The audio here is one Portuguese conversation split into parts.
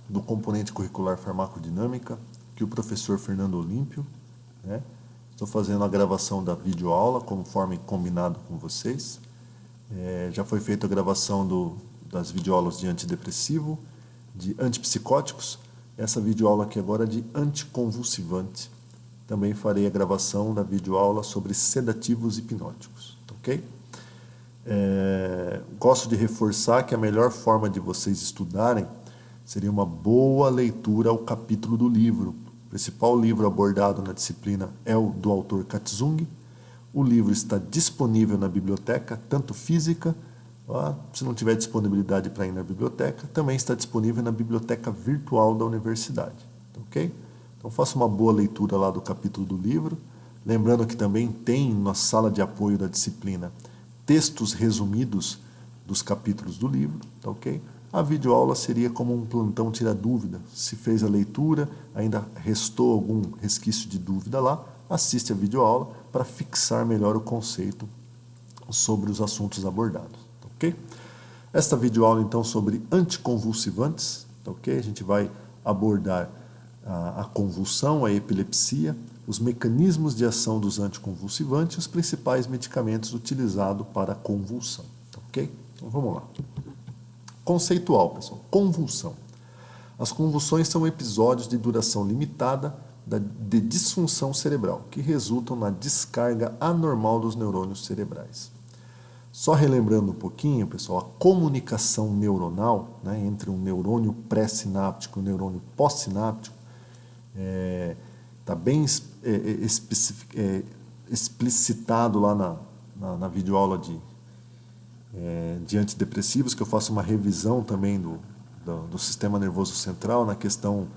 do componente curricular farmacodinâmica, que o professor Fernando Olímpio, né? Estou fazendo a gravação da videoaula, conforme combinado com vocês. Já foi feita a gravação das videoaulas de antidepressivo, de antipsicóticos. Essa videoaula aqui agora é de anticonvulsivante. Também farei a gravação da videoaula sobre sedativos hipnóticos, ok? Gosto de reforçar que a melhor forma de vocês estudarem seria uma boa leitura ao capítulo do livro. O principal livro abordado na disciplina é o do autor Katzung. O livro está disponível na biblioteca, tanto física, se não tiver disponibilidade para ir na biblioteca, também está disponível na biblioteca virtual da universidade, ok? Então faça uma boa leitura lá do capítulo do livro. Lembrando que também tem na sala de apoio da disciplina textos resumidos dos capítulos do livro, tá ok? A videoaula seria como um plantão tira-dúvida. Se fez a leitura, ainda restou algum resquício de dúvida lá, assiste a videoaula para fixar melhor o conceito sobre os assuntos abordados, tá ok? Esta videoaula, então, sobre anticonvulsivantes, tá ok? A gente vai abordar a convulsão, a epilepsia, os mecanismos de ação dos anticonvulsivantes e os principais medicamentos utilizados para a convulsão, tá ok? Então, vamos lá. Conceitual, pessoal. Convulsão. As convulsões são episódios de duração limitada de disfunção cerebral, que resultam na descarga anormal dos neurônios cerebrais. Só relembrando um pouquinho, pessoal, a comunicação neuronal, né, entre um neurônio pré-sináptico e um neurônio pós-sináptico está bem explicitado lá na videoaula de antidepressivos, que eu faço uma revisão também do sistema nervoso central na questão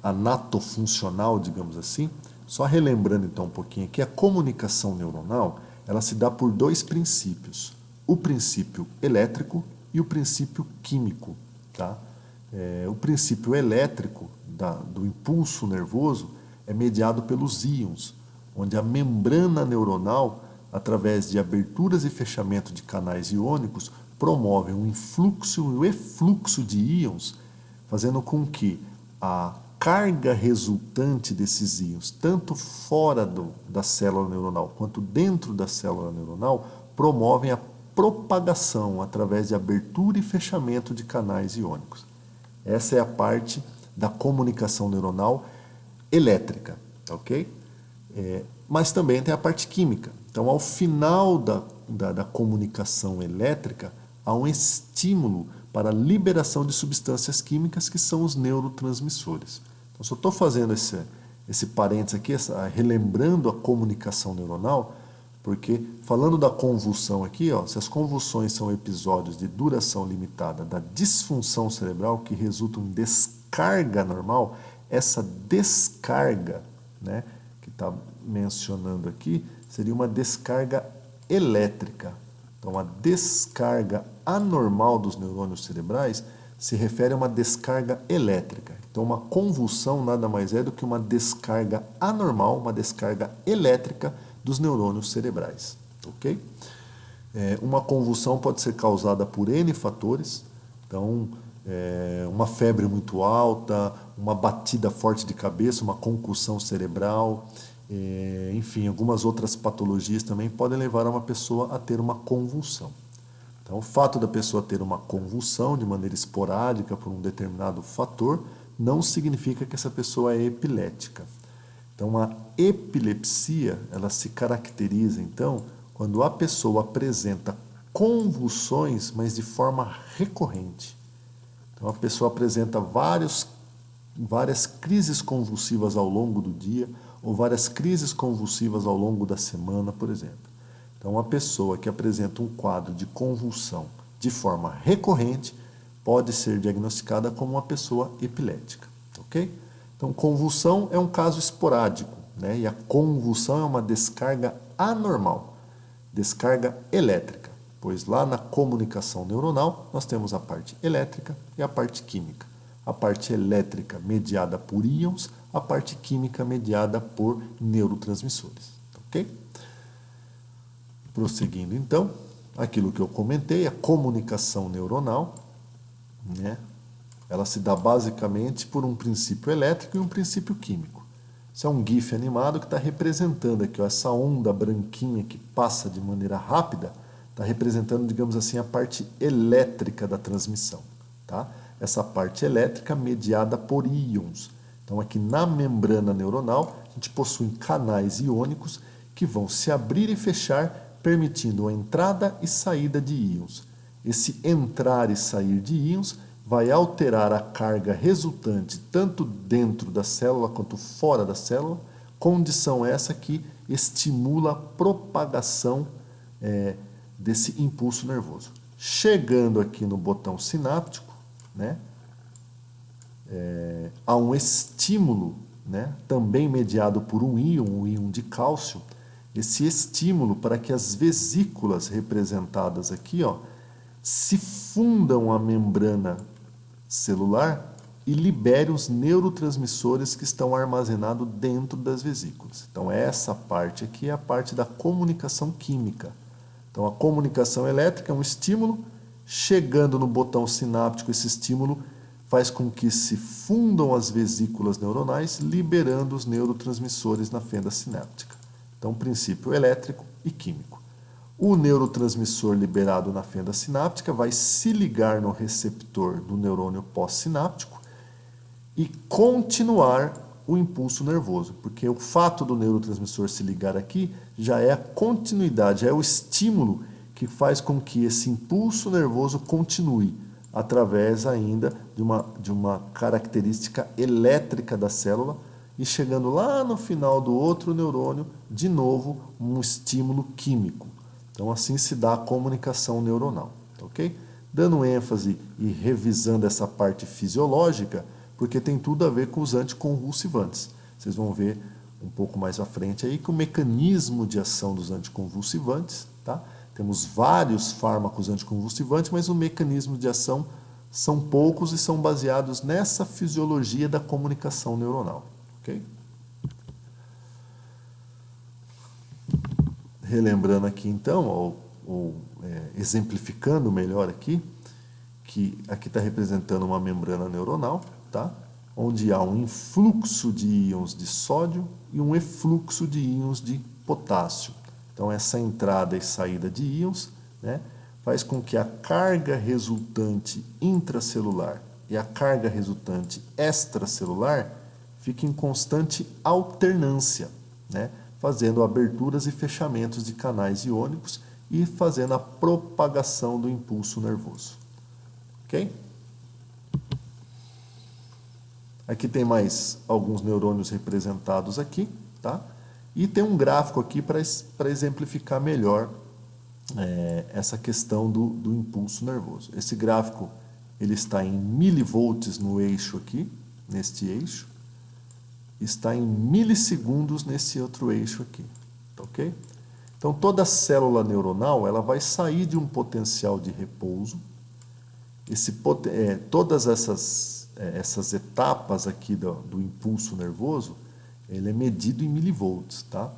anatofuncional, digamos assim. Só relembrando então um pouquinho aqui, a comunicação neuronal ela se dá por dois princípios, o princípio elétrico e o princípio químico. Tá? O princípio elétrico do impulso nervoso é mediado pelos íons, onde a membrana neuronal, através de aberturas e fechamento de canais iônicos, promove um influxo e um efluxo de íons, fazendo com que a carga resultante desses íons, tanto fora da célula neuronal quanto dentro da célula neuronal, promovem a propagação através de abertura e fechamento de canais iônicos. Essa é a parte da comunicação neuronal elétrica, ok? Mas também tem a parte química. Então, ao final da comunicação elétrica, há um estímulo para a liberação de substâncias químicas que são os neurotransmissores. Então, só estou fazendo esse parênteses aqui, relembrando a comunicação neuronal, porque falando da convulsão aqui, se as convulsões são episódios de duração limitada da disfunção cerebral que resultam em descarga normal, essa descarga, né, que está mencionando aqui, seria uma descarga elétrica. Então, a descarga anormal dos neurônios cerebrais se refere a uma descarga elétrica. Então, uma convulsão nada mais é do que uma descarga anormal, uma descarga elétrica dos neurônios cerebrais. Ok? Uma convulsão pode ser causada por N fatores. Então, uma febre muito alta, uma batida forte de cabeça, uma concussão cerebral, enfim, algumas outras patologias também podem levar uma pessoa a ter uma convulsão. Então, o fato da pessoa ter uma convulsão de maneira esporádica por um determinado fator não significa que essa pessoa é epilética. Então, a epilepsia, ela se caracteriza, então, quando a pessoa apresenta convulsões, mas de forma recorrente. Então, a pessoa apresenta várias crises convulsivas ao longo do dia, ou várias crises convulsivas ao longo da semana, por exemplo. Então, uma pessoa que apresenta um quadro de convulsão de forma recorrente pode ser diagnosticada como uma pessoa epilética, ok? Então, convulsão é um caso esporádico, né? E a convulsão é uma descarga anormal, descarga elétrica, pois lá na comunicação neuronal nós temos a parte elétrica e a parte química. A parte elétrica mediada por íons, a parte química mediada por neurotransmissores, ok? Prosseguindo então, aquilo que eu comentei, a comunicação neuronal, né? ela se dá basicamente por um princípio elétrico e um princípio químico. Isso é um GIF animado que está representando aqui, ó, essa onda branquinha que passa de maneira rápida, está representando, digamos assim, a parte elétrica da transmissão. Tá? Essa parte elétrica mediada por íons. Então, aqui na membrana neuronal, a gente possui canais iônicos que vão se abrir e fechar, permitindo a entrada e saída de íons. Esse entrar e sair de íons vai alterar a carga resultante tanto dentro da célula quanto fora da célula, condição essa que estimula a propagação desse impulso nervoso. Chegando aqui no botão sináptico, né, há um estímulo, né, também mediado por um íon de cálcio. Esse estímulo para que as vesículas representadas aqui, ó, se fundam à membrana celular e libere os neurotransmissores que estão armazenados dentro das vesículas. Então, essa parte aqui é a parte da comunicação química. Então, a comunicação elétrica é um estímulo, chegando no botão sináptico, esse estímulo faz com que se fundam as vesículas neuronais, liberando os neurotransmissores na fenda sináptica. Então, princípio elétrico e químico. O neurotransmissor liberado na fenda sináptica vai se ligar no receptor do neurônio pós-sináptico e continuar o impulso nervoso, porque o fato do neurotransmissor se ligar aqui já é a continuidade, já é o estímulo que faz com que esse impulso nervoso continue, através ainda de uma característica elétrica da célula, e chegando lá no final do outro neurônio, de novo, um estímulo químico. Então, assim se dá a comunicação neuronal, ok? Dando ênfase e revisando essa parte fisiológica, porque tem tudo a ver com os anticonvulsivantes. Vocês vão ver um pouco mais à frente aí que o mecanismo de ação dos anticonvulsivantes, tá? Temos vários fármacos anticonvulsivantes, mas o mecanismo de ação são poucos e são baseados nessa fisiologia da comunicação neuronal, ok? Relembrando aqui então, exemplificando melhor aqui, que aqui está representando uma membrana neuronal, tá? Onde há um influxo de íons de sódio e um efluxo de íons de potássio. Então, essa entrada e saída de íons, né, faz com que a carga resultante intracelular e a carga resultante extracelular fiquem em constante alternância, né, fazendo aberturas e fechamentos de canais iônicos e fazendo a propagação do impulso nervoso. Ok? Aqui tem mais alguns neurônios representados aqui, tá? E tem um gráfico aqui para exemplificar melhor essa questão do impulso nervoso. Esse gráfico ele está em milivolts no eixo aqui, neste eixo, está em milissegundos nesse outro eixo aqui, ok? Então, toda célula neuronal ela vai sair de um potencial de repouso. Todas essas etapas aqui do impulso nervoso, ele é medido em milivolts, tá?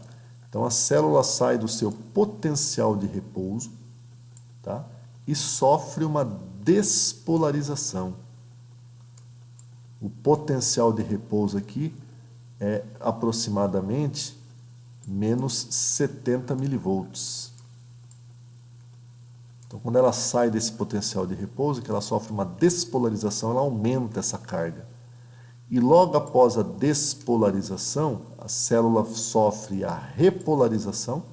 Então, a célula sai do seu potencial de repouso, tá? E sofre uma despolarização. O potencial de repouso aqui é aproximadamente menos 70 milivolts. Então, quando ela sai desse potencial de repouso, que ela sofre uma despolarização, ela aumenta essa carga. E logo após a despolarização, a célula sofre a repolarização,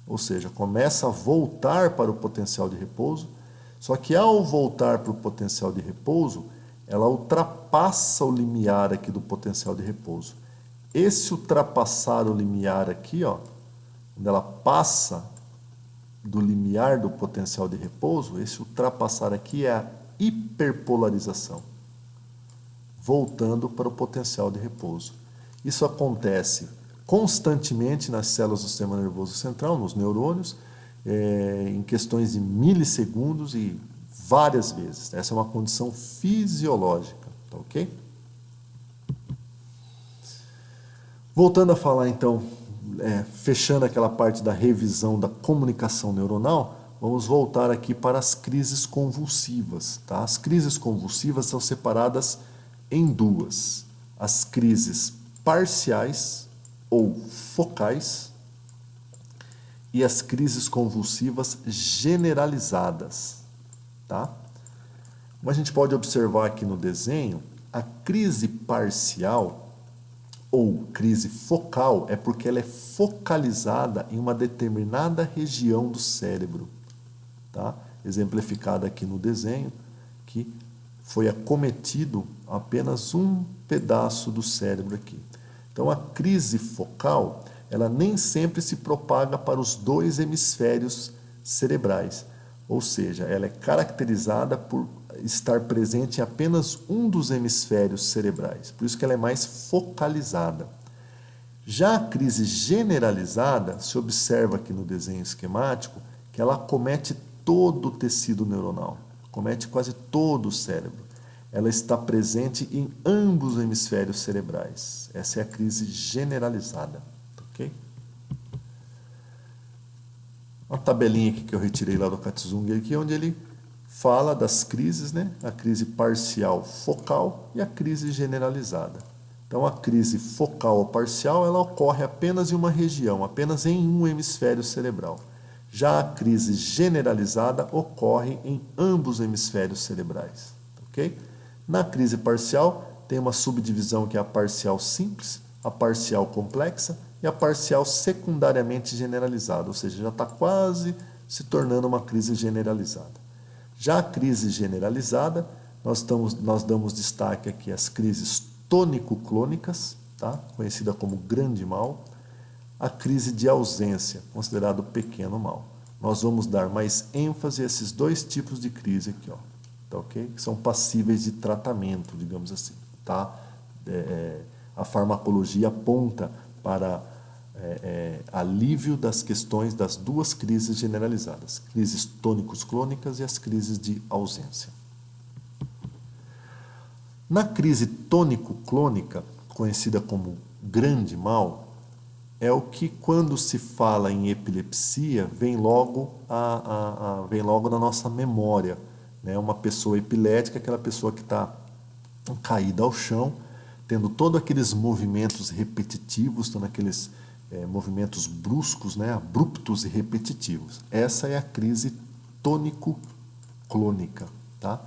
ou seja, começa a voltar para o potencial de repouso, só que ao voltar para o potencial de repouso, ela ultrapassa o limiar aqui do potencial de repouso. Esse ultrapassar o limiar aqui, ó, quando ela passa do limiar do potencial de repouso, esse ultrapassar aqui é a hiperpolarização, voltando para o potencial de repouso. Isso acontece constantemente nas células do sistema nervoso central, nos neurônios, em questões de milissegundos e várias vezes. Essa é uma condição fisiológica, tá ok? Voltando a falar então, fechando aquela parte da revisão da comunicação neuronal, vamos voltar aqui para as crises convulsivas. Tá? As crises convulsivas são separadas em duas: as crises parciais ou focais e as crises convulsivas generalizadas. Tá? Como a gente pode observar aqui no desenho, a crise parcial ou crise focal é porque ela é focalizada em uma determinada região do cérebro, tá? Exemplificada aqui no desenho, que foi acometido apenas um pedaço do cérebro aqui. Então a crise focal, ela nem sempre se propaga para os dois hemisférios cerebrais, ou seja, ela é caracterizada por estar presente em apenas um dos hemisférios cerebrais, por isso que ela é mais focalizada. Já a crise generalizada, se observa aqui no desenho esquemático, que ela acomete todo o tecido neuronal, acomete quase todo o cérebro. Ela está presente em ambos os hemisférios cerebrais. Essa é a crise generalizada, ok? Uma tabelinha aqui que eu retirei lá do Katzung, aqui, onde ele fala das crises, né? A crise parcial focal e a crise generalizada. Então, a crise focal ou parcial, ela ocorre apenas em uma região, apenas em um hemisfério cerebral. Já a crise generalizada ocorre em ambos os hemisférios cerebrais, ok? Na crise parcial, tem uma subdivisão que é a parcial simples, a parcial complexa e a parcial secundariamente generalizada, ou seja, já está quase se tornando uma crise generalizada. Já a crise generalizada, nós damos destaque aqui às crises tônico-clônicas, tá? Conhecida como grande mal, a crise de ausência, considerado pequeno mal. Nós vamos dar mais ênfase a esses dois tipos de crise aqui, ó, tá, ok? Que são passíveis de tratamento, digamos assim. Tá? A farmacologia aponta para alívio das questões das duas crises generalizadas, crises tônicos-clônicas e as crises de ausência. Na crise tônico-clônica, conhecida como grande mal, é o que, quando se fala em epilepsia, vem logo na nossa memória, né? Uma pessoa epilética, aquela pessoa que está caída ao chão, tendo todos aqueles movimentos repetitivos, tendo aqueles movimentos bruscos, né? Abruptos e repetitivos. Essa é a crise tônico-clônica. Tá?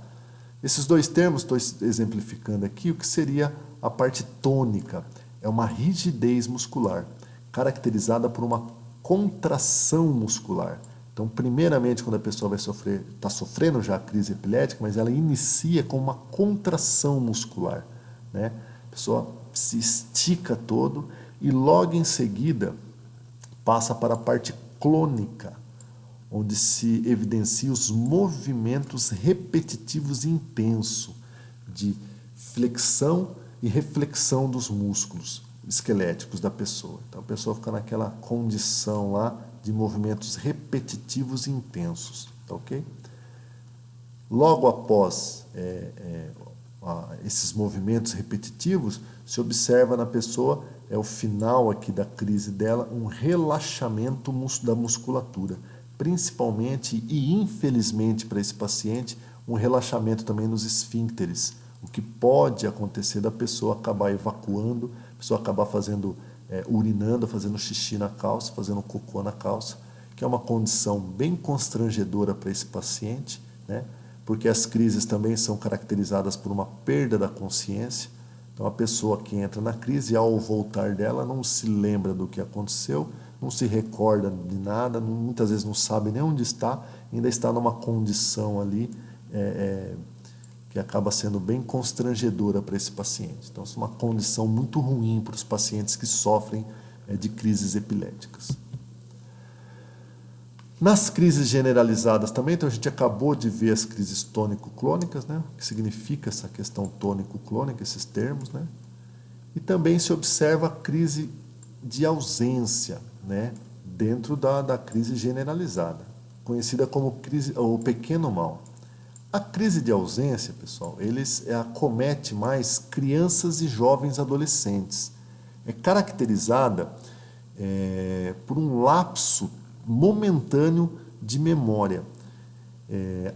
Esses dois termos, estou exemplificando aqui, o que seria a parte tônica? É uma rigidez muscular, caracterizada por uma contração muscular. Então, primeiramente, quando a pessoa está sofrendo já a crise epilética, mas ela inicia com uma contração muscular, né? A pessoa se estica todo e logo em seguida passa para a parte clônica, onde se evidenciam os movimentos repetitivos e intensos de flexão e reflexão dos músculos esqueléticos da pessoa. Então a pessoa fica naquela condição lá de movimentos repetitivos e intensos, tá, ok? Logo após esses movimentos repetitivos, se observa na pessoa, o final aqui da crise dela, um relaxamento da musculatura, principalmente e infelizmente para esse paciente, um relaxamento também nos esfíncteres, o que pode acontecer da pessoa acabar evacuando, a pessoa acabar urinando, fazendo xixi na calça, fazendo cocô na calça, que é uma condição bem constrangedora para esse paciente, né? Porque as crises também são caracterizadas por uma perda da consciência. Então, a pessoa que entra na crise, ao voltar dela, não se lembra do que aconteceu, não se recorda de nada, muitas vezes não sabe nem onde está, ainda está numa condição ali que acaba sendo bem constrangedora para esse paciente. Então, isso é uma condição muito ruim para os pacientes que sofrem de crises epiléticas. Nas crises generalizadas também, então a gente acabou de ver as crises tônico-clônicas, né? O que significa essa questão tônico-clônica, esses termos, né? E também se observa a crise de ausência, né? Dentro da crise generalizada, conhecida como crise ou pequeno mal. A crise de ausência, pessoal, acomete mais crianças e jovens adolescentes. É caracterizada por um lapso momentâneo de memória.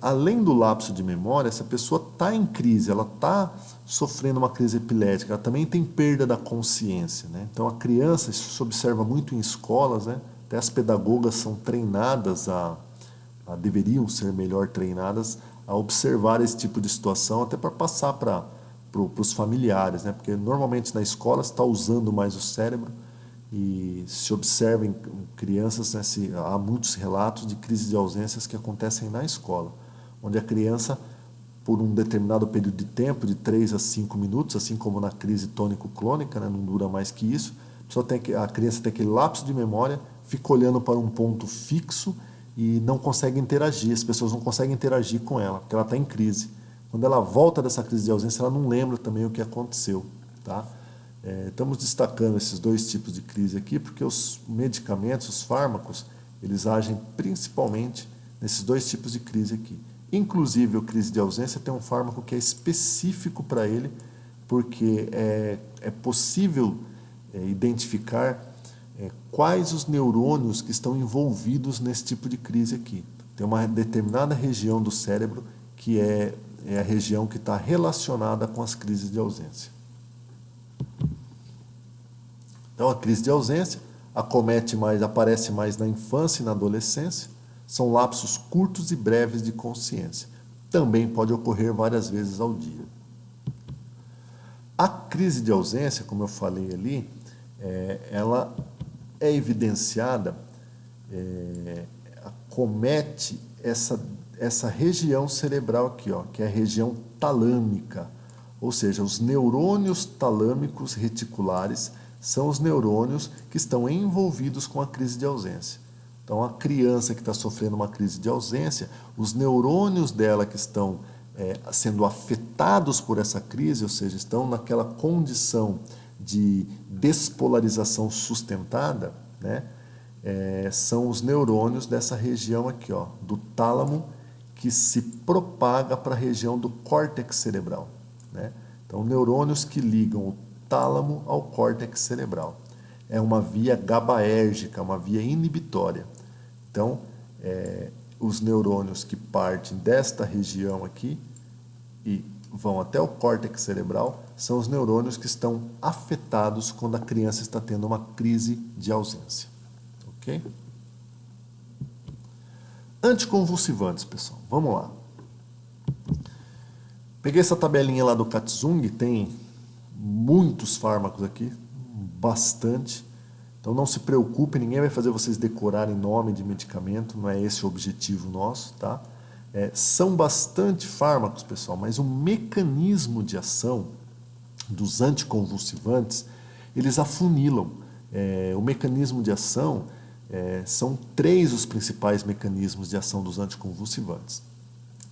Além do lapso de memória, essa pessoa está em crise, ela está sofrendo uma crise epilética, ela também tem perda da consciência, né? Então a criança, isso se observa muito em escolas, né? Até as pedagogas são treinadas deveriam ser melhor treinadas a observar esse tipo de situação, até para passar para os familiares, né? Porque normalmente na escola você está usando mais o cérebro e se observa em crianças, né, há muitos relatos de crises de ausências que acontecem na escola, onde a criança, por um determinado período de tempo, de 3 a 5 minutos, assim como na crise tônico-clônica, né, não dura mais que isso, a criança tem aquele lapso de memória, fica olhando para um ponto fixo e não consegue interagir, as pessoas não conseguem interagir com ela, porque ela está em crise. Quando ela volta dessa crise de ausência, ela não lembra também o que aconteceu, tá? Estamos destacando esses dois tipos de crise aqui, porque os medicamentos, os fármacos, eles agem principalmente nesses dois tipos de crise aqui. Inclusive, a crise de ausência tem um fármaco que é específico para ele, porque é possível identificar quais os neurônios que estão envolvidos nesse tipo de crise aqui. Tem uma determinada região do cérebro que é a região que está relacionada com as crises de ausência. Então, a crise de ausência aparece mais na infância e na adolescência. São lapsos curtos e breves de consciência. Também pode ocorrer várias vezes ao dia. A crise de ausência, como eu falei ali, ela é evidenciada, acomete essa região cerebral aqui, ó, que é a região talâmica. Ou seja, os neurônios talâmicos reticulares são os neurônios que estão envolvidos com a crise de ausência. Então, a criança que está sofrendo uma crise de ausência, os neurônios dela que estão sendo afetados por essa crise, ou seja, estão naquela condição de despolarização sustentada, né? São os neurônios dessa região aqui, ó, do tálamo, que se propaga para a região do córtex cerebral, né? Então, neurônios que ligam o tálamo ao córtex cerebral. É uma via GABAérgica, uma via inibitória. Então, os neurônios que partem desta região aqui e vão até o córtex cerebral são os neurônios que estão afetados quando a criança está tendo uma crise de ausência. Ok? Anticonvulsivantes, pessoal. Vamos lá. Peguei essa tabelinha lá do Katzung, tem muitos fármacos aqui, bastante. Então não se preocupe, ninguém vai fazer vocês decorarem nome de medicamento, não é esse o objetivo nosso, tá? São bastante fármacos, pessoal, mas o mecanismo de ação dos anticonvulsivantes, eles afunilam. O mecanismo de ação, são 3 os principais mecanismos de ação dos anticonvulsivantes.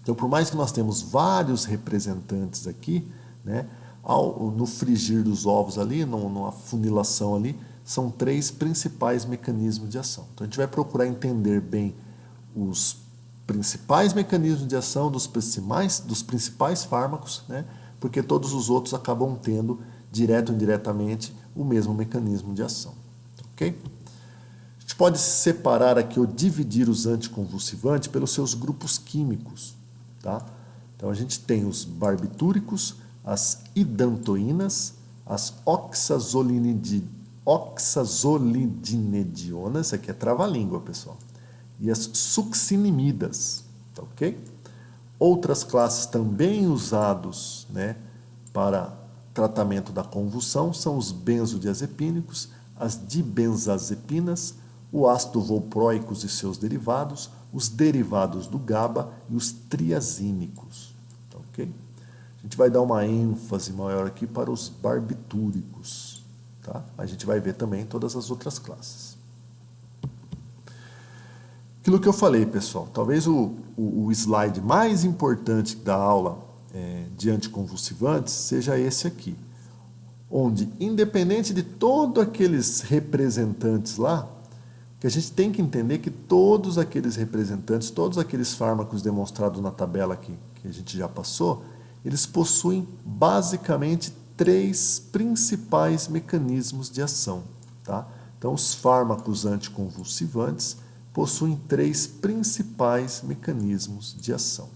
Então, por mais que nós temos vários representantes aqui, né, no frigir dos ovos ali, numa funilação ali, são 3 principais mecanismos de ação. Então, a gente vai procurar entender bem os principais mecanismos de ação dos principais fármacos, né, porque todos os outros acabam tendo, direto ou indiretamente, o mesmo mecanismo de ação. Ok? A gente pode separar aqui ou dividir os anticonvulsivantes pelos seus grupos químicos. Tá? Então, a gente tem os barbitúricos, as idantoínas, as oxazolidinedionas, isso aqui é trava-língua, pessoal, e as succinimidas, tá, ok? Outras classes também usados, né, para tratamento da convulsão são os benzodiazepínicos, as dibenzazepinas, o ácido valproicos e seus derivados, os derivados do GABA e os triazínicos. Tá, ok? A gente vai dar uma ênfase maior aqui para os barbitúricos. Tá? A gente vai ver também todas as outras classes. Aquilo que eu falei, pessoal, talvez o slide mais importante da aula de anticonvulsivantes seja esse aqui, onde, independente de todos aqueles representantes lá, que a gente tem que entender que todos aqueles representantes, todos aqueles fármacos demonstrados na tabela aqui, que a gente já passou, eles possuem basicamente 3 principais mecanismos de ação. Tá? Então, os fármacos anticonvulsivantes possuem três principais mecanismos de ação,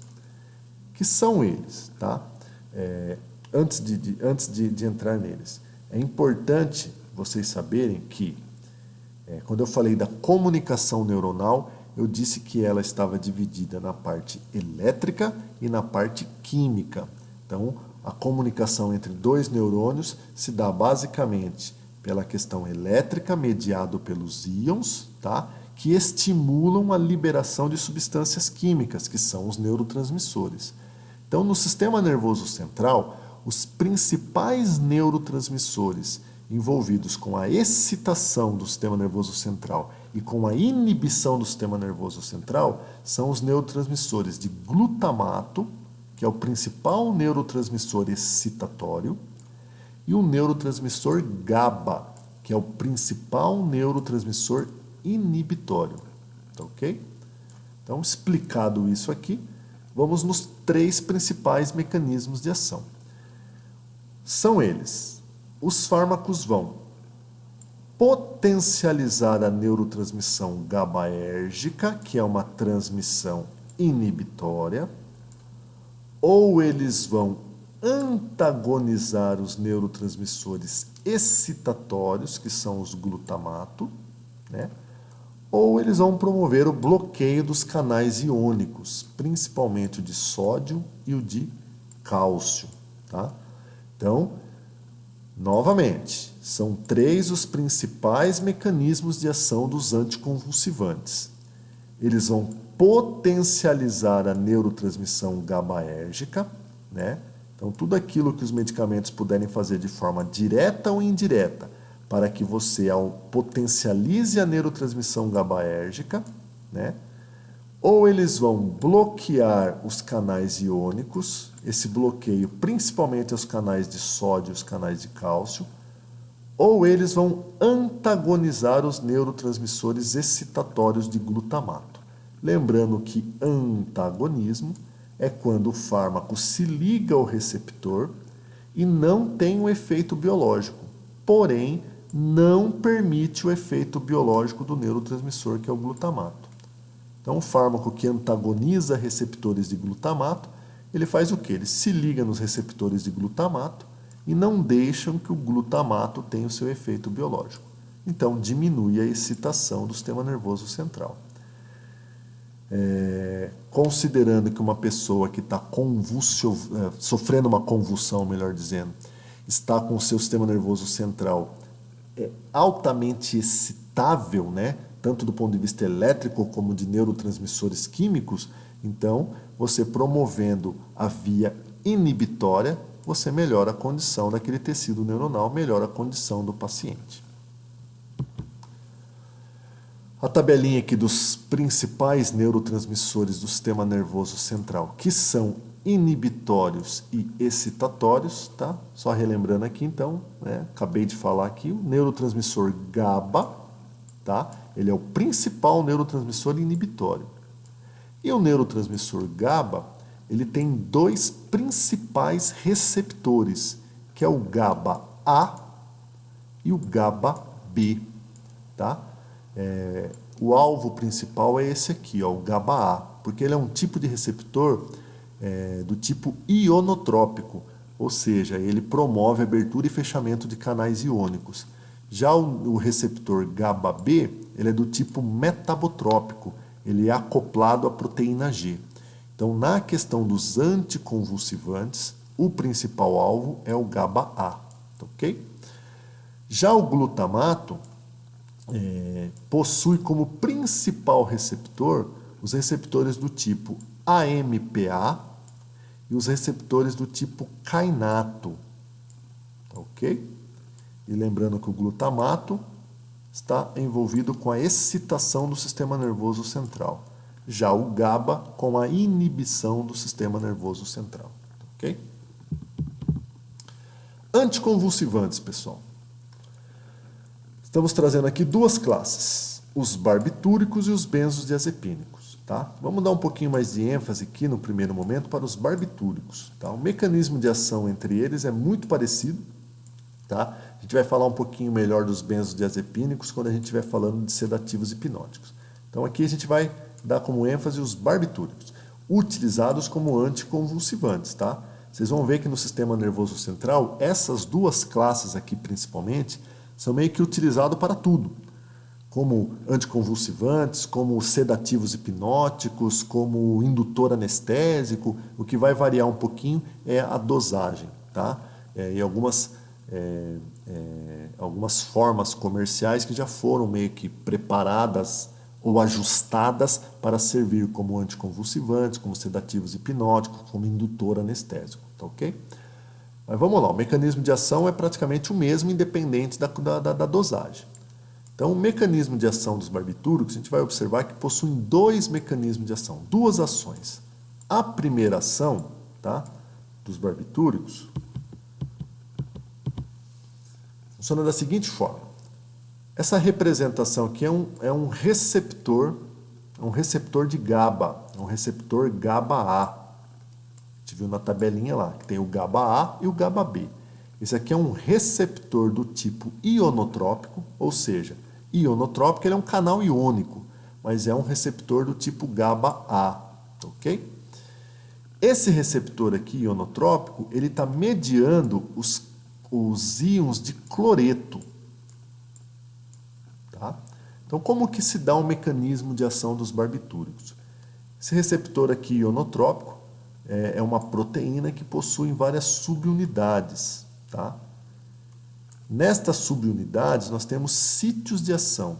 que são eles, tá? Antes de entrar neles, é importante vocês saberem que, quando eu falei da comunicação neuronal, eu disse que ela estava dividida na parte elétrica e na parte química. Então, a comunicação entre dois neurônios se dá basicamente pela questão elétrica, mediado pelos íons, tá? Que estimulam a liberação de substâncias químicas, que são os neurotransmissores. Então, no sistema nervoso central, os principais neurotransmissores envolvidos com a excitação do sistema nervoso central e com a inibição do sistema nervoso central são os neurotransmissores de glutamato, que é o principal neurotransmissor excitatório, e o neurotransmissor GABA, que é o principal neurotransmissor inibitório. Tá ok? Então, explicado isso aqui, vamos nos três principais mecanismos de ação. São eles: os fármacos vão potencializar a neurotransmissão GABAérgica, que é uma transmissão inibitória, ou eles vão antagonizar os neurotransmissores excitatórios, que são os glutamato, né? Ou eles vão promover o bloqueio dos canais iônicos, principalmente o de sódio e o de cálcio, tá? Então, novamente, são três os principais mecanismos de ação dos anticonvulsivantes. Eles vão potencializar a neurotransmissão GABAérgica, né? Então, tudo aquilo que os medicamentos puderem fazer de forma direta ou indireta para que você potencialize a neurotransmissão GABAérgica, né? Ou eles vão bloquear os canais iônicos, esse bloqueio principalmente aos canais de sódio e os canais de cálcio, ou eles vão antagonizar os neurotransmissores excitatórios de glutamato. Lembrando que antagonismo é quando o fármaco se liga ao receptor e não tem um efeito biológico, porém não permite o efeito biológico do neurotransmissor, que é o glutamato. Então, o fármaco que antagoniza receptores de glutamato, ele faz o quê? Ele se liga nos receptores de glutamato e não deixam que o glutamato tenha o seu efeito biológico. Então, diminui a excitação do sistema nervoso central. Considerando que uma pessoa que está sofrendo uma convulsão, melhor dizendo, está com o seu sistema nervoso central altamente excitável, né? Tanto do ponto de vista elétrico como de neurotransmissores químicos, então, você promovendo a via inibitória, você melhora a condição daquele tecido neuronal, melhora a condição do paciente. A tabelinha aqui dos principais neurotransmissores do sistema nervoso central, que são inibitórios e excitatórios, tá? Só relembrando aqui, então, né? Acabei de falar aqui, o neurotransmissor GABA, tá? Ele é o principal neurotransmissor inibitório. E o neurotransmissor GABA, ele tem dois principais receptores, que é o GABA-A e o GABA-B, tá? O alvo principal é esse aqui, ó, o GABA-A, porque ele é um tipo de receptor do tipo ionotrópico, ou seja, ele promove abertura e fechamento de canais iônicos. Já o receptor GABA-B, ele é do tipo metabotrópico, ele é acoplado à proteína G. Então, na questão dos anticonvulsivantes, o principal alvo é o GABA-A, ok? Já o glutamato possui como principal receptor os receptores do tipo AMPA e os receptores do tipo kainato, ok? E lembrando que o glutamato está envolvido com a excitação do sistema nervoso central. Já o GABA com a inibição do sistema nervoso central. Ok? Anticonvulsivantes, pessoal. Estamos trazendo aqui duas classes, os barbitúricos e os benzodiazepínicos. Tá? Vamos dar um pouquinho mais de ênfase aqui no primeiro momento para os barbitúricos. Tá? O mecanismo de ação entre eles é muito parecido. Tá? A gente vai falar um pouquinho melhor dos benzodiazepínicos quando a gente estiver falando de sedativos hipnóticos. Então aqui a gente vai dar como ênfase os barbitúricos, utilizados como anticonvulsivantes, tá? Vocês vão ver que no sistema nervoso central, essas duas classes aqui principalmente, são meio que utilizados para tudo, como anticonvulsivantes, como sedativos hipnóticos, como indutor anestésico. O que vai variar um pouquinho é a dosagem, tá? E algumas formas comerciais que já foram meio que preparadas ou ajustadas para servir como anticonvulsivantes, como sedativos hipnóticos, como indutor anestésico, tá ok? Mas vamos lá, o mecanismo de ação é praticamente o mesmo, independente da dosagem. Então, o mecanismo de ação dos barbitúricos, a gente vai observar que possuem dois mecanismos de ação, duas ações. A primeira ação, tá, dos barbitúricos funciona da seguinte forma. Essa representação aqui é um receptor de GABA, é um receptor GABA-A. A gente viu na tabelinha lá, que tem o GABA-A e o GABA-B. Esse aqui é um receptor do tipo ionotrópico, ou seja, ionotrópico ele é um canal iônico, mas é um receptor do tipo GABA-A, ok? Esse receptor aqui, ionotrópico, ele está mediando os íons de cloreto. Tá? Então, como que se dá o mecanismo de ação dos barbitúricos? Esse receptor aqui, ionotrópico, é uma proteína que possui várias subunidades. Tá? Nestas subunidades, nós temos sítios de ação,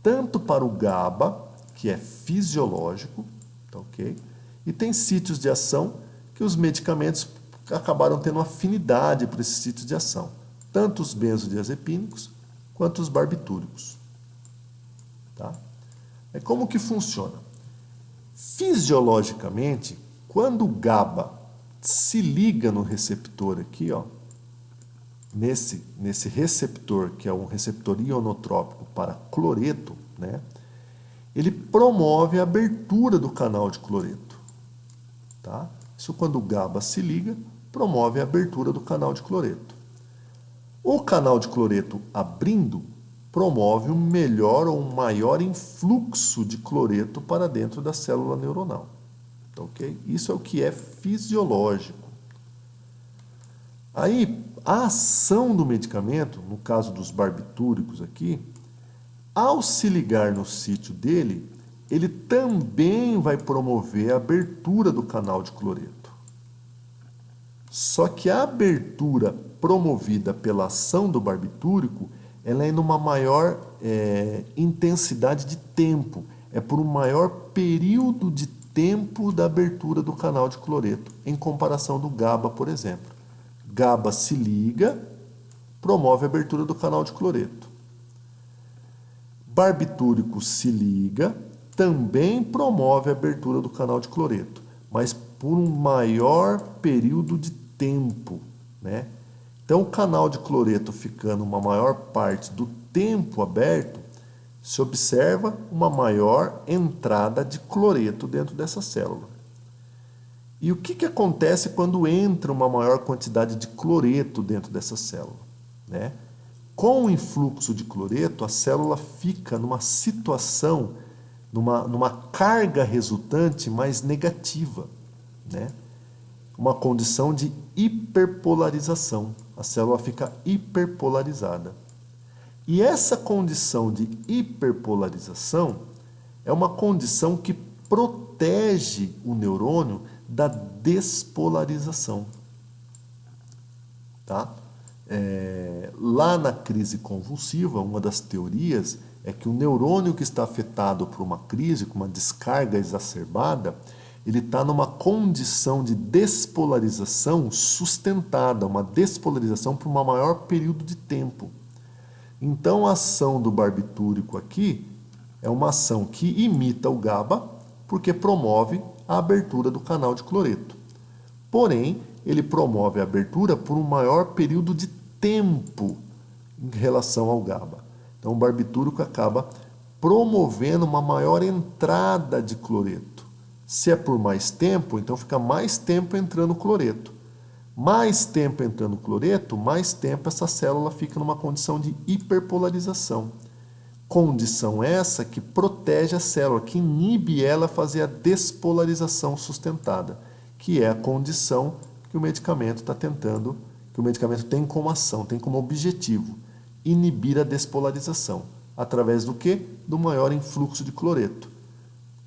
tanto para o GABA, que é fisiológico, tá, ok? E tem sítios de ação que os medicamentos acabaram tendo afinidade por esses sítios de ação, tanto os benzodiazepínicos quanto os barbitúricos. Tá? Como que funciona? Fisiologicamente, quando o GABA se liga no receptor aqui, ó, nesse receptor, que é um receptor ionotrópico para cloreto, né, ele promove a abertura do canal de cloreto. Tá? Isso quando o GABA se liga, promove a abertura do canal de cloreto. O canal de cloreto abrindo, promove um melhor ou um maior influxo de cloreto para dentro da célula neuronal. Tá, ok? Isso é o que é fisiológico. Aí, a ação do medicamento, no caso dos barbitúricos aqui, ao se ligar no sítio dele, ele também vai promover a abertura do canal de cloreto. Só que a abertura promovida pela ação do barbitúrico, ela é numa maior intensidade de tempo, é por um maior período de tempo da abertura do canal de cloreto, em comparação do GABA, por exemplo. GABA se liga, promove a abertura do canal de cloreto. Barbitúrico se liga, também promove a abertura do canal de cloreto, mas por um maior período de tempo, né? Então, o canal de cloreto ficando uma maior parte do tempo aberto, se observa uma maior entrada de cloreto dentro dessa célula. E o que acontece quando entra uma maior quantidade de cloreto dentro dessa célula? Né? Com o influxo de cloreto, a célula fica numa situação, numa carga resultante mais negativa, né? Uma condição de hiperpolarização. A célula fica hiperpolarizada. E essa condição de hiperpolarização é uma condição que protege o neurônio da despolarização. Tá? Lá na crise convulsiva, uma das teorias é que o neurônio que está afetado por uma crise, com uma descarga exacerbada, ele está numa condição de despolarização sustentada, uma despolarização por um maior período de tempo. Então, a ação do barbitúrico aqui é uma ação que imita o GABA, porque promove a abertura do canal de cloreto. Porém, ele promove a abertura por um maior período de tempo em relação ao GABA. Então, o barbitúrico acaba promovendo uma maior entrada de cloreto. Se é por mais tempo, então fica mais tempo entrando cloreto. Mais tempo entrando cloreto, mais tempo essa célula fica numa condição de hiperpolarização. Condição essa que protege a célula, que inibe ela a fazer a despolarização sustentada, que é a condição que o medicamento está tentando, que o medicamento tem como ação, tem como objetivo, inibir a despolarização. Através do quê? Do maior influxo de cloreto.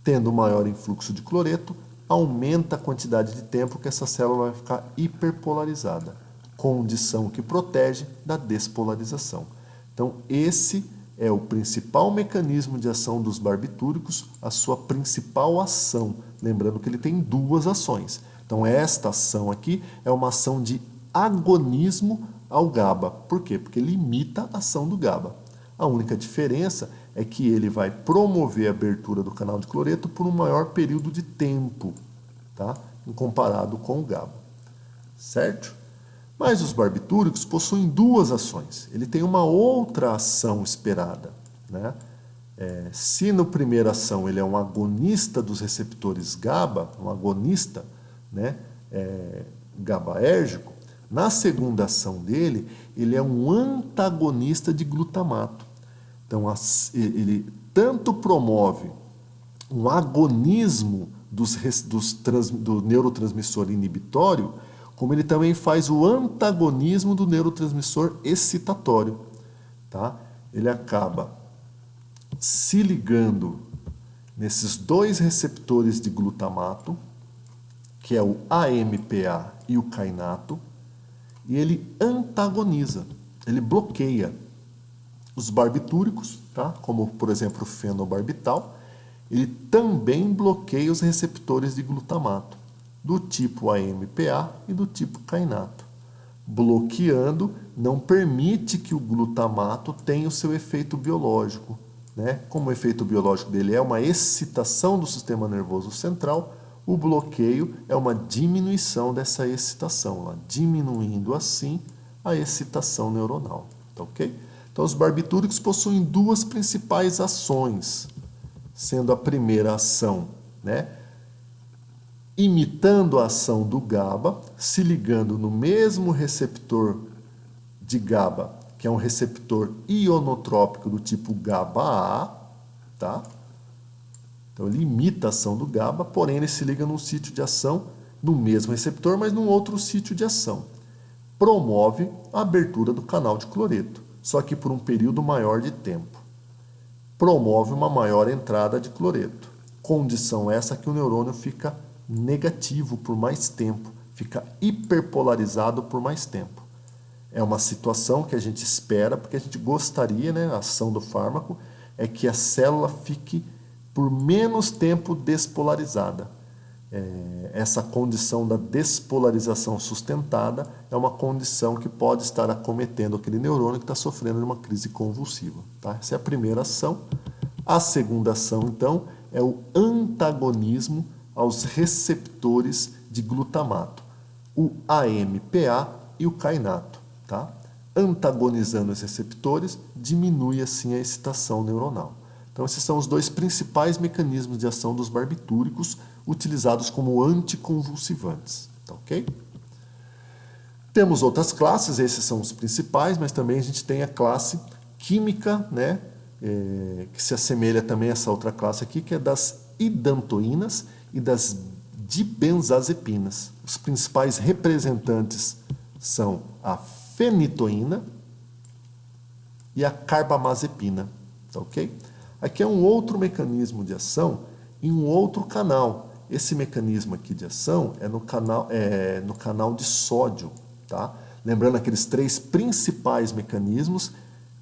Tendo maior influxo de cloreto, aumenta a quantidade de tempo que essa célula vai ficar hiperpolarizada. Condição que protege da despolarização. Então, esse é o principal mecanismo de ação dos barbitúricos, a sua principal ação. Lembrando que ele tem duas ações. Então, esta ação aqui é uma ação de agonismo ao GABA. Por quê? Porque ele imita a ação do GABA. A única diferença é que ele vai promover a abertura do canal de cloreto por um maior período de tempo, tá? Em comparado com o GABA. Certo? Mas os barbitúricos possuem duas ações. Ele tem uma outra ação esperada, né? Se na primeira ação ele é um agonista dos receptores GABA, um agonista, né, GABAérgico, na segunda ação dele, ele é um antagonista de glutamato. Então, ele tanto promove um agonismo do neurotransmissor inibitório, como ele também faz o antagonismo do neurotransmissor excitatório. Tá? Ele acaba se ligando nesses dois receptores de glutamato, que é o AMPA e o kainato, e ele antagoniza, ele bloqueia os barbitúricos, tá? Como por exemplo o fenobarbital, ele também bloqueia os receptores de glutamato, do tipo AMPA e do tipo kainato. Bloqueando, não permite que o glutamato tenha o seu efeito biológico, né? Como o efeito biológico dele é uma excitação do sistema nervoso central, o bloqueio é uma diminuição dessa excitação, diminuindo assim a excitação neuronal. Tá ok? Então, os barbitúricos possuem duas principais ações, sendo a primeira ação, né, imitando a ação do GABA, se ligando no mesmo receptor de GABA, que é um receptor ionotrópico do tipo GABA-A, tá? Então, ele imita a ação do GABA, porém ele se liga num sítio de ação, no mesmo receptor, mas num outro sítio de ação. Promove a abertura do canal de cloreto, só que por um período maior de tempo. Promove uma maior entrada de cloreto. Condição essa que o neurônio fica negativo por mais tempo, fica hiperpolarizado por mais tempo. É uma situação que a gente espera, porque a gente gostaria, né, a ação do fármaco, é que a célula fique por menos tempo despolarizada. Essa condição da despolarização sustentada é uma condição que pode estar acometendo aquele neurônio que está sofrendo de uma crise convulsiva. Tá? Essa é a primeira ação. A segunda ação, então, é o antagonismo aos receptores de glutamato, o AMPA e o kainato. Tá? Antagonizando os receptores, diminui assim a excitação neuronal. Então, esses são os dois principais mecanismos de ação dos barbitúricos utilizados como anticonvulsivantes. Tá ok? Temos outras classes, esses são os principais, mas também a gente tem a classe química, né, que se assemelha também a essa outra classe aqui, que é das idantoínas e das dibenzazepinas. Os principais representantes são a fenitoína e a carbamazepina. Tá ok? Aqui é um outro mecanismo de ação em um outro canal. Esse mecanismo aqui de ação é no canal de sódio. Tá? Lembrando aqueles três principais mecanismos,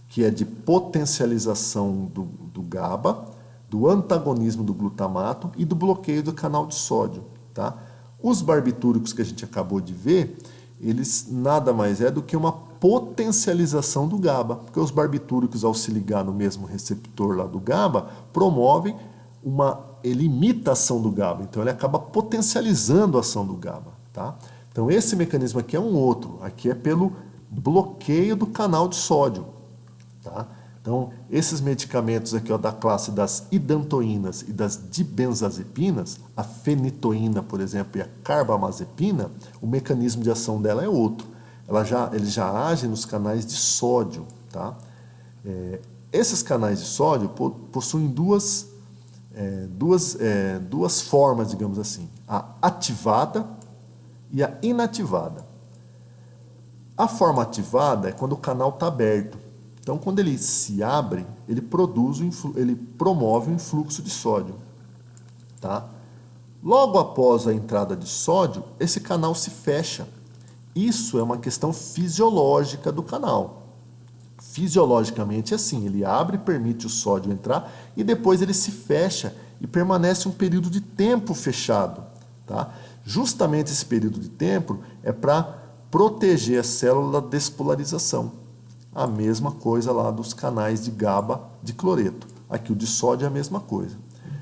que é de potencialização do GABA, do antagonismo do glutamato e do bloqueio do canal de sódio. Tá? Os barbitúricos que a gente acabou de ver, eles nada mais é do que uma potencialização do GABA, porque os barbitúricos, ao se ligar no mesmo receptor lá do GABA, promovem ele imita a ação do GABA, então ele acaba potencializando a ação do GABA. Tá? Então esse mecanismo aqui é um outro, aqui é pelo bloqueio do canal de sódio. Tá? Então esses medicamentos aqui, ó, da classe das idantoínas e das dibenzazepinas, a fenitoína, por exemplo, e a carbamazepina, o mecanismo de ação dela é outro. Ele já age nos canais de sódio. Tá? Esses canais de sódio possuem duas formas, digamos assim, a ativada e a inativada. A forma ativada é quando o canal está aberto. Então, quando ele se abre, ele promove o influxo de sódio. Tá? Logo após a entrada de sódio, esse canal se fecha. Isso é uma questão fisiológica do canal. Fisiologicamente é assim, ele abre e permite o sódio entrar e depois ele se fecha e permanece um período de tempo fechado. Tá? Justamente esse período de tempo é para proteger a célula da despolarização. A mesma coisa lá dos canais de GABA de cloreto. Aqui o de sódio é a mesma coisa.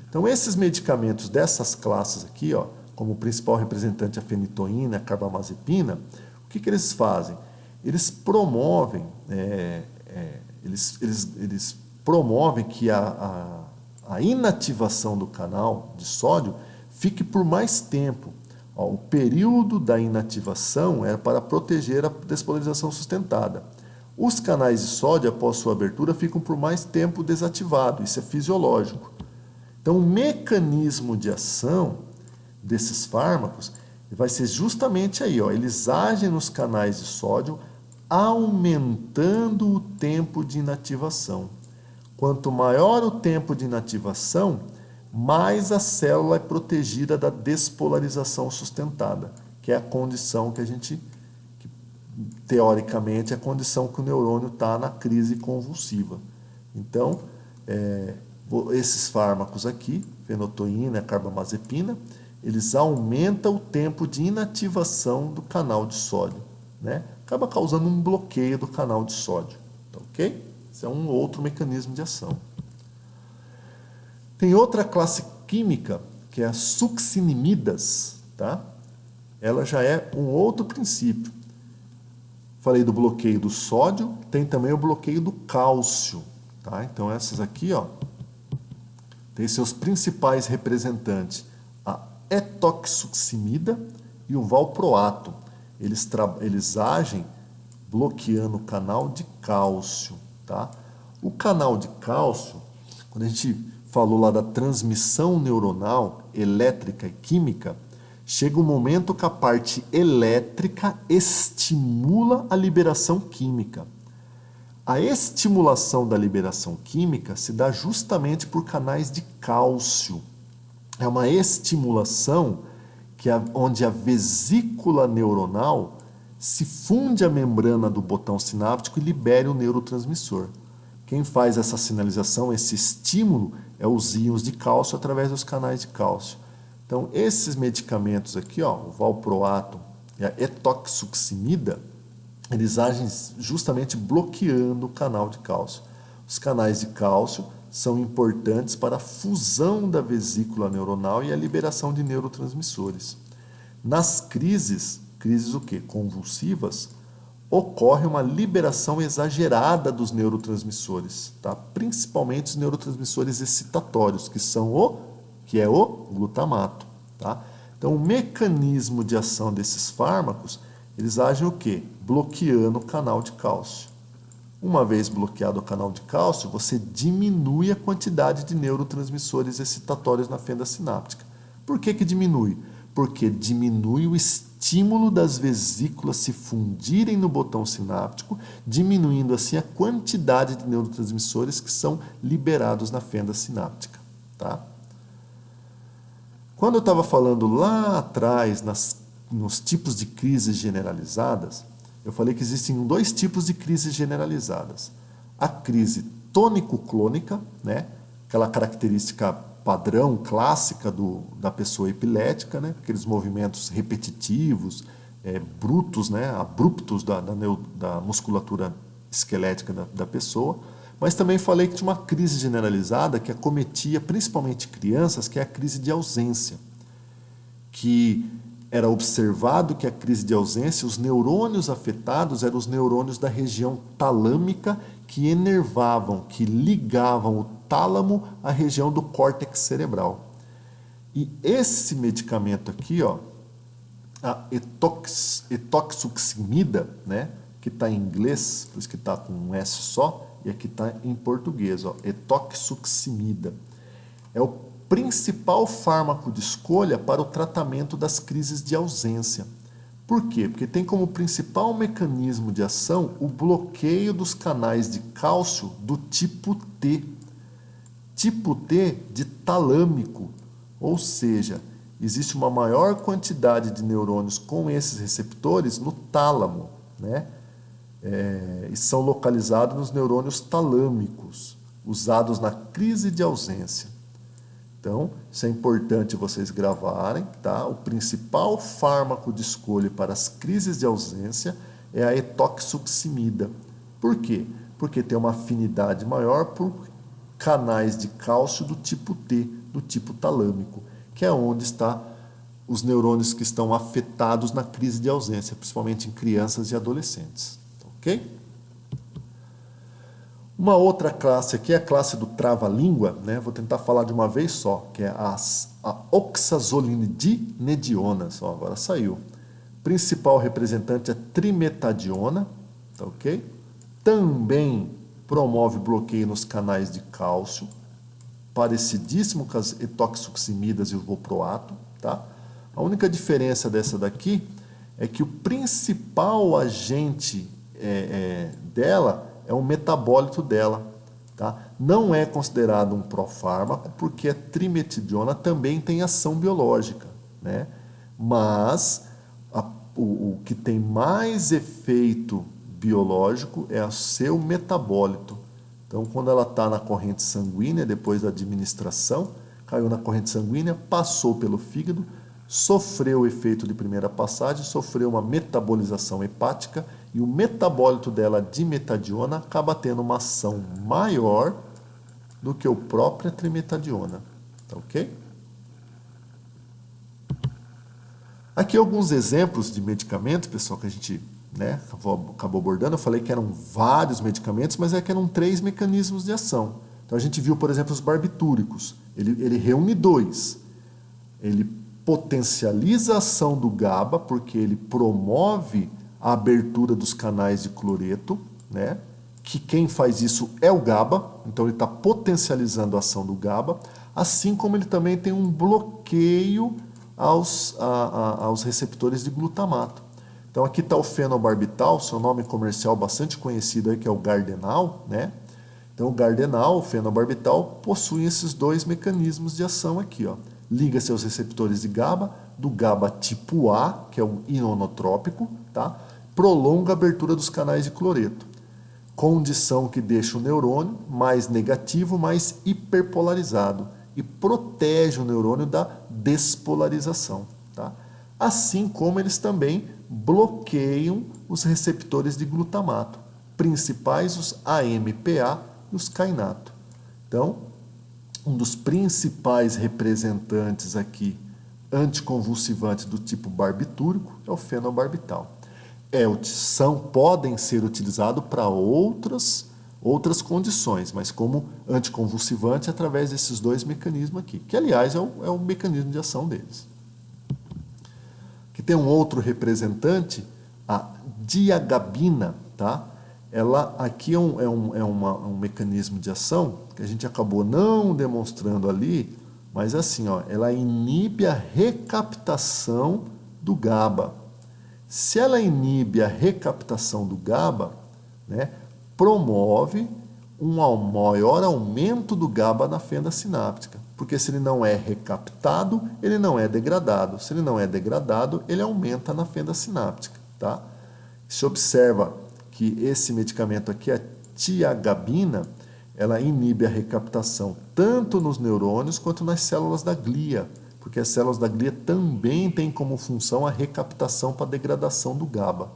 Então esses medicamentos dessas classes aqui, ó, como o principal representante a fenitoína, a carbamazepina, o que eles fazem? Eles promovem, eles promovem que a inativação do canal de sódio fique por mais tempo. Ó, o período da inativação é para proteger a despolarização sustentada. Os canais de sódio, após sua abertura, ficam por mais tempo desativados. Isso é fisiológico. Então, o mecanismo de ação desses fármacos vai ser justamente aí. Ó, eles agem nos canais de sódio, aumentando o tempo de inativação. Quanto maior o tempo de inativação, mais a célula é protegida da despolarização sustentada, que é a condição teoricamente, é a condição que o neurônio está na crise convulsiva. Então, esses fármacos aqui, fenitoína, carbamazepina, eles aumentam o tempo de inativação do canal de sódio, né? Acaba causando um bloqueio do canal de sódio, tá ok? Esse é um outro mecanismo de ação. Tem outra classe química, que é as succinimidas, tá? Ela já é um outro princípio. Falei do bloqueio do sódio, tem também o bloqueio do cálcio, tá? Então essas aqui, ó, tem seus principais representantes, a etoxsuccinimida e o valproato. Eles agem bloqueando o canal de cálcio, tá? O canal de cálcio, quando a gente falou lá da transmissão neuronal, elétrica e química, chega um momento que a parte elétrica estimula a liberação química. A estimulação da liberação química se dá justamente por canais de cálcio. É uma estimulação onde a vesícula neuronal se funde à membrana do botão sináptico e libere o neurotransmissor. Quem faz essa sinalização, esse estímulo, é os íons de cálcio através dos canais de cálcio. Então, esses medicamentos aqui, ó, o valproato e a etoxsuccinimida, eles agem justamente bloqueando o canal de cálcio. Os canais de cálcio são importantes para a fusão da vesícula neuronal e a liberação de neurotransmissores. Nas crises o quê? Convulsivas, ocorre uma liberação exagerada dos neurotransmissores, tá? Principalmente os neurotransmissores excitatórios, que é o glutamato, tá? Então, o mecanismo de ação desses fármacos, eles agem o quê? Bloqueando o canal de cálcio. Uma vez bloqueado o canal de cálcio, você diminui a quantidade de neurotransmissores excitatórios na fenda sináptica. Por que diminui? Porque diminui o estímulo das vesículas se fundirem no botão sináptico, diminuindo assim a quantidade de neurotransmissores que são liberados na fenda sináptica, tá? Quando eu estava falando lá atrás nos tipos de crises generalizadas, eu falei que existem dois tipos de crises generalizadas. A crise tônico-clônica, né? Aquela característica padrão, clássica da pessoa epilética, né? Aqueles movimentos repetitivos, brutos, né? Abruptos da musculatura esquelética da pessoa. Mas também falei que tinha uma crise generalizada que acometia principalmente crianças, que é a crise de ausência, que era observado que a crise de ausência, os neurônios afetados eram os neurônios da região talâmica que enervavam, que ligavam o tálamo à região do córtex cerebral. E esse medicamento aqui, ó, a etoxsuccinimida, né, que está em inglês, por isso que está com um S só, e aqui está em português, ó, etoxsuccinida. É o principal fármaco de escolha para o tratamento das crises de ausência. Por quê? Porque tem como principal mecanismo de ação o bloqueio dos canais de cálcio do tipo T. Tipo T de talâmico, ou seja, existe uma maior quantidade de neurônios com esses receptores no tálamo, né? E são localizados nos neurônios talâmicos, usados na crise de ausência. Então, isso é importante vocês gravarem, tá? O principal fármaco de escolha para as crises de ausência é a etoxsuccinida. Por quê? Porque tem uma afinidade maior por canais de cálcio do tipo T, do tipo talâmico, que é onde estão os neurônios que estão afetados na crise de ausência, principalmente em crianças e adolescentes. Ok? Uma outra classe aqui é a classe do trava-língua, né? Vou tentar falar de uma vez só, que é a oxazolinidinedionas. Ó, agora saiu. Principal representante é trimetadiona, tá ok? Também promove bloqueio nos canais de cálcio, parecidíssimo com as etoxsuccinidas e o valproato, tá? A única diferença dessa daqui é que o principal agente dela é o metabólito dela, tá? Não é considerado um profármaco porque a trimetadiona também tem ação biológica, né? Mas o que tem mais efeito biológico é o seu metabólito. Então, quando ela está na corrente sanguínea, depois da administração, caiu na corrente sanguínea, passou pelo fígado, sofreu o efeito de primeira passagem, sofreu uma metabolização hepática e o metabólito dela, dimetadiona, acaba tendo uma ação maior do que o próprio trimetadiona. Tá ok? Aqui alguns exemplos de medicamentos, pessoal, que a gente acabou abordando. Eu falei que eram vários medicamentos, mas que eram 3 mecanismos de ação. Então a gente viu, por exemplo, os barbitúricos. Ele reúne 2. Ele potencializa a ação do GABA, porque ele promove a abertura dos canais de cloreto, né? Que quem faz isso é o GABA, então ele está potencializando a ação do GABA, assim como ele também tem um bloqueio aos receptores de glutamato. Então aqui está o fenobarbital, seu nome comercial bastante conhecido aí, que é o Gardenal, né? Então o Gardenal, o fenobarbital, possui esses 2 mecanismos de ação aqui, ó. Liga-se aos receptores de GABA, do GABA tipo A, que é o inonotrópico, tá? Prolonga a abertura dos canais de cloreto. Condição que deixa o neurônio mais negativo, mais hiperpolarizado e protege o neurônio da despolarização, tá? Assim como eles também bloqueiam os receptores de glutamato, principais os AMPA e os kainato. Então, um dos principais representantes aqui anticonvulsivantes do tipo barbitúrico é o fenobarbital. Podem ser utilizados para outras condições, mas como anticonvulsivante através desses 2 mecanismos aqui, que aliás é o mecanismo de ação deles. Aqui tem um outro representante, a diagabina, tá? Ela aqui é um mecanismo de ação que a gente acabou não demonstrando ali, mas assim, ó, ela inibe a recaptação do GABA. Se ela inibe a recaptação do GABA, né, promove um maior aumento do GABA na fenda sináptica. Porque se ele não é recaptado, ele não é degradado. Se ele não é degradado, ele aumenta na fenda sináptica. Tá? Se observa que esse medicamento aqui, a tiagabina, ela inibe a recaptação tanto nos neurônios quanto nas células da glia, porque as células da glia também têm como função a recaptação para a degradação do GABA.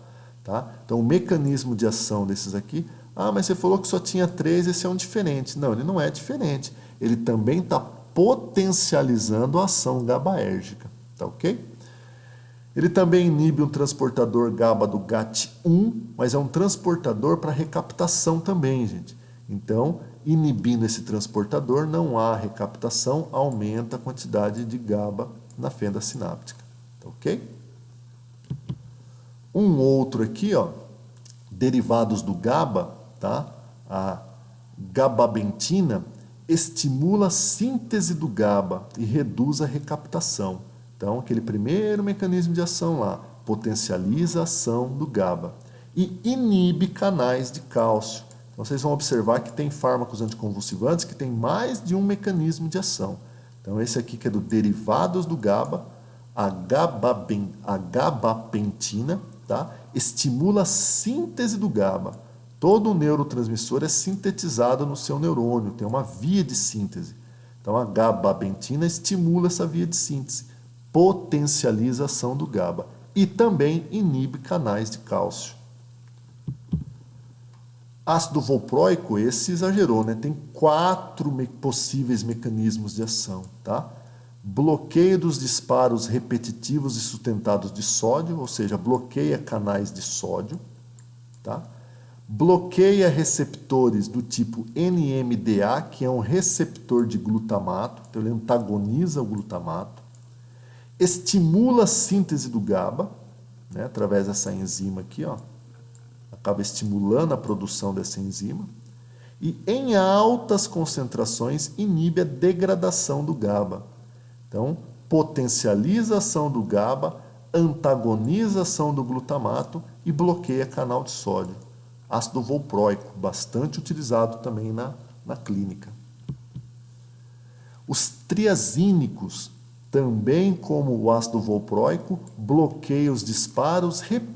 Tá? Então, o mecanismo de ação desses aqui, mas você falou que só tinha 3, esse é um diferente. Não, ele não é diferente. Ele também está potencializando a ação GABAérgica. Tá ok? Ele também inibe um transportador GABA do GAT1, mas é um transportador para recaptação também, gente. Então, inibindo esse transportador, não há recaptação, aumenta a quantidade de GABA na fenda sináptica. Tá ok? Um outro aqui, ó, derivados do GABA, tá? A gabapentina estimula a síntese do GABA e reduz a recaptação. Então, aquele primeiro mecanismo de ação lá, potencializa a ação do GABA e inibe canais de cálcio. Então, vocês vão observar que tem fármacos anticonvulsivantes que tem mais de um mecanismo de ação. Então, esse aqui que é do derivados do GABA, a gabapentina, tá? Estimula a síntese do GABA. Todo neurotransmissor é sintetizado no seu neurônio, tem uma via de síntese. Então, a gabapentina estimula essa via de síntese, potencializa a ação do GABA e também inibe canais de cálcio. Ácido valproico, esse exagerou, né? Tem 4 possíveis mecanismos de ação, tá? Bloqueio dos disparos repetitivos e sustentados de sódio, ou seja, bloqueia canais de sódio, tá? Bloqueia receptores do tipo NMDA, que é um receptor de glutamato, então ele antagoniza o glutamato. Estimula a síntese do GABA, né, através dessa enzima aqui, ó, acaba estimulando a produção dessa enzima. E em altas concentrações inibe a degradação do GABA. Então, potencializa a ação do GABA, antagoniza a ação do glutamato e bloqueia canal de sódio. Ácido valproico, bastante utilizado também na clínica. Os triazínicos, também como o ácido valproico, bloqueiam os disparos repetitivos